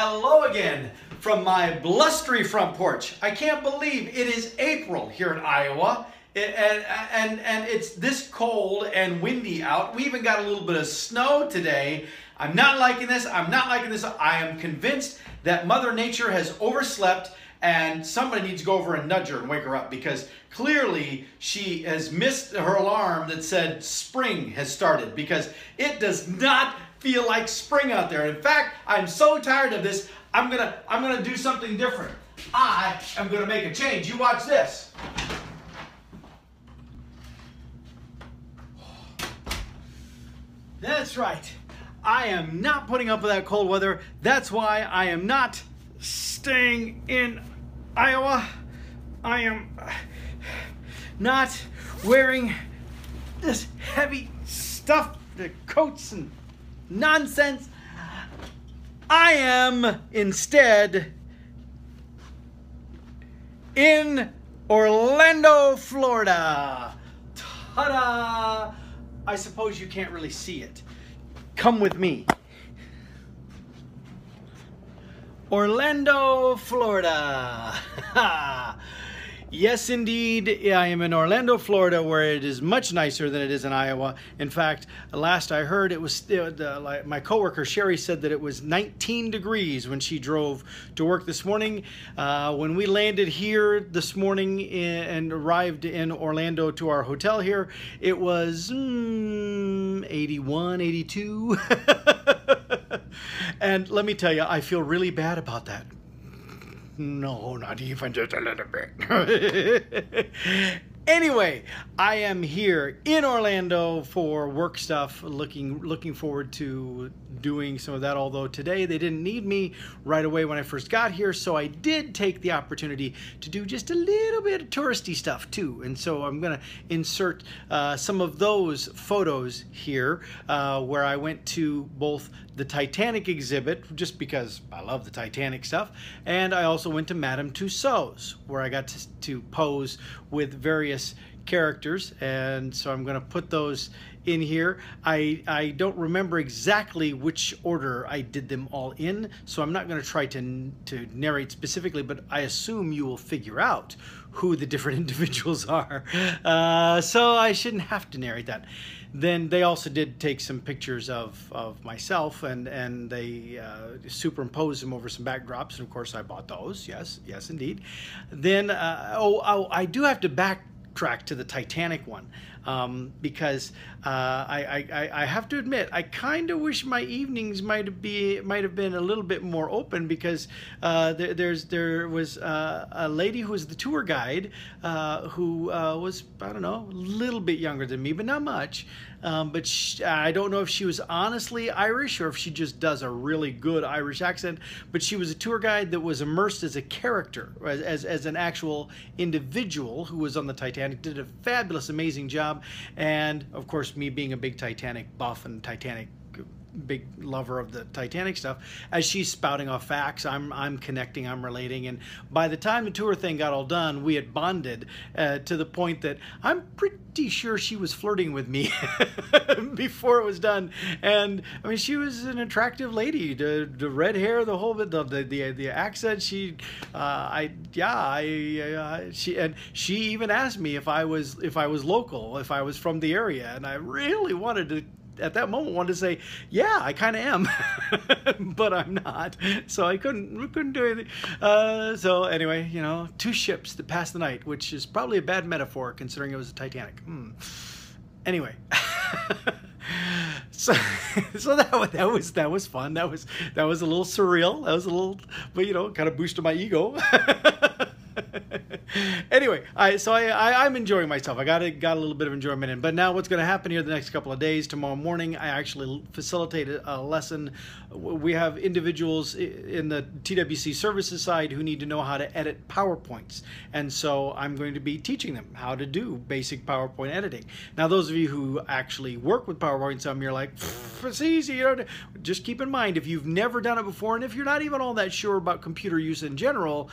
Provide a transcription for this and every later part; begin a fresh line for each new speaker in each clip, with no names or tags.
Hello again from my blustery front porch. I can't believe it is April here in Iowa. And it's this cold and windy out. We even got a little bit of snow today. I'm not liking this. I'm not liking this. I am convinced that Mother Nature has overslept and somebody needs to go over and nudge her and wake her up, because clearly she has missed her alarm that said spring has started, because it does not feel like spring out there. In fact, I'm so tired of this, I'm gonna do something different. I am gonna make a change. You watch this. That's right. I am not putting up with that cold weather. That's why I am not staying in Iowa. I am not wearing this heavy stuff, the coats and nonsense. I am instead in Orlando, Florida. Ta-da! I suppose you can't really see it. Come with me. Orlando, Florida. Yes, indeed, I am in Orlando, Florida, where it is much nicer than it is in Iowa. In fact, last I heard, it was my coworker Sherry said that it was 19 degrees when she drove to work this morning. When we landed here this morning and arrived in Orlando to our hotel here, it was 81, 82. And let me tell you, I feel really bad about that. No, not even just a little bit. Anyway, I am here in Orlando for work stuff, looking forward to doing some of that, although today they didn't need me right away when I first got here, so I did take the opportunity to do just a little bit of touristy stuff too. And so I'm going to insert some of those photos here where I went to both the Titanic exhibit, just because I love the Titanic stuff, and I also went to Madame Tussauds, where I got to pose with various characters, and so I'm going to put those in here. I don't remember exactly which order I did them all in, so I'm not going to try to narrate specifically, but I assume you will figure out who the different individuals are, so I shouldn't have to narrate that. Then they also did take some pictures of myself, and they superimposed them over some backdrops, and of course I bought those. Yes indeed. Then I do have to backtrack to the Titanic one, because I have to admit, I kind of wish my evenings might have been a little bit more open, because there was a lady who was the tour guide, who was, I don't know, a little bit younger than me, but not much. But I don't know if she was honestly Irish or if she just does a really good Irish accent, but she was a tour guide that was immersed as a character, as an actual individual who was on the Titanic, did a fabulous, amazing job. And of course, me being a big Titanic buff and big lover of the Titanic stuff, as she's spouting off facts, I'm connecting, I'm relating, and by the time the tour thing got all done, we had bonded to the point that I'm pretty sure she was flirting with me before it was done. And I mean, she was an attractive lady, the red hair, the whole bit, the accent. She even asked me if I was local, if I was from the area, and I really wanted to, at that moment, wanted to say, yeah, I kind of am, but I'm not. So I couldn't do anything. So anyway, you know, two ships that passed the night, which is probably a bad metaphor considering it was the Titanic. Anyway, so that was fun. That was a little surreal. That was a little, but you know, kind of boosted my ego. Anyway, I'm enjoying myself. I got a little bit of enjoyment in. But now what's going to happen here the next couple of days, tomorrow morning, I actually facilitated a lesson. We have individuals in the TWC services side who need to know how to edit PowerPoints. And so I'm going to be teaching them how to do basic PowerPoint editing. Now, those of you who actually work with PowerPoint, some of you are like, it's easy. You know, just keep in mind, if you've never done it before, and if you're not even all that sure about computer use in general,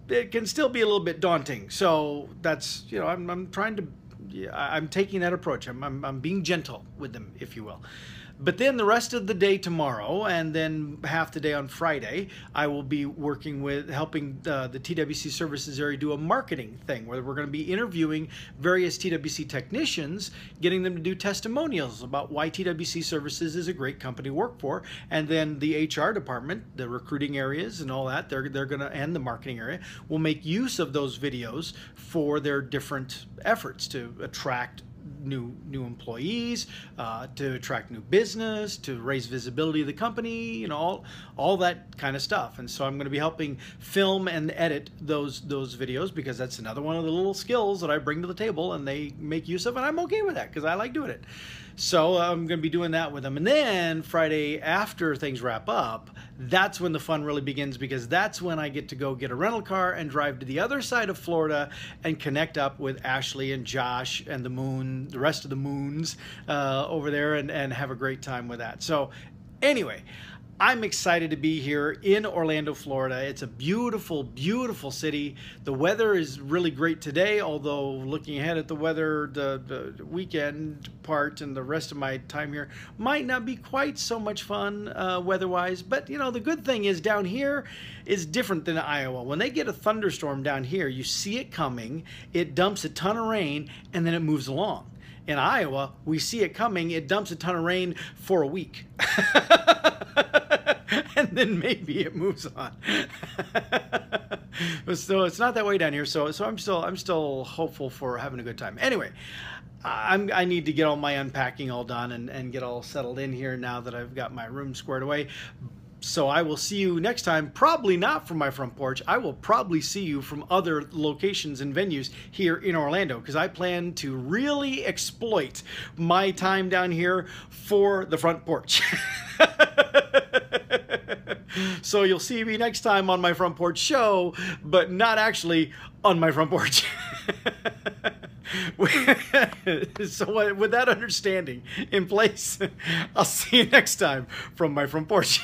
it can still be a little bit daunting. So that's, you know, I'm trying to, I'm taking that approach. I'm being gentle with them, if you will. But then the rest of the day tomorrow, and then half the day on Friday, I will be working with helping the TWC services area do a marketing thing where we're going to be interviewing various TWC technicians, getting them to do testimonials about why TWC services is a great company to work for. And then the HR department, the recruiting areas and all that, they're going to, and the marketing area will make use of those videos for their different efforts to attract new employees, to attract new business, to raise visibility of the company, you know, all that kind of stuff. And so I'm going to be helping film and edit those videos, because that's another one of the little skills that I bring to the table and they make use of, and I'm okay with that because I like doing it. So I'm going to be doing that with them. And then Friday, after things wrap up, that's when the fun really begins, because that's when I get to go get a rental car and drive to the other side of Florida and connect up with Ashley and Josh and the rest of the Moons over there, and have a great time with that. So anyway, I'm excited to be here in Orlando, Florida. It's a beautiful, beautiful city. The weather is really great today, although looking ahead at the weather, the weekend part and the rest of my time here might not be quite so much fun weather-wise. But, you know, the good thing is down here is different than Iowa. When they get a thunderstorm down here, you see it coming, it dumps a ton of rain, and then it moves along. In Iowa, we see it coming, it dumps a ton of rain for a week. And then maybe it moves on. So it's not that way down here. So I'm still hopeful for having a good time. Anyway, I need to get all my unpacking all done and get all settled in here now that I've got my room squared away. So I will see you next time, probably not from my front porch. I will probably see you from other locations and venues here in Orlando, because I plan to really exploit my time down here for the front porch. So you'll see me next time on my front porch show, but not actually on my front porch. So with that understanding in place, I'll see you next time from my front porch.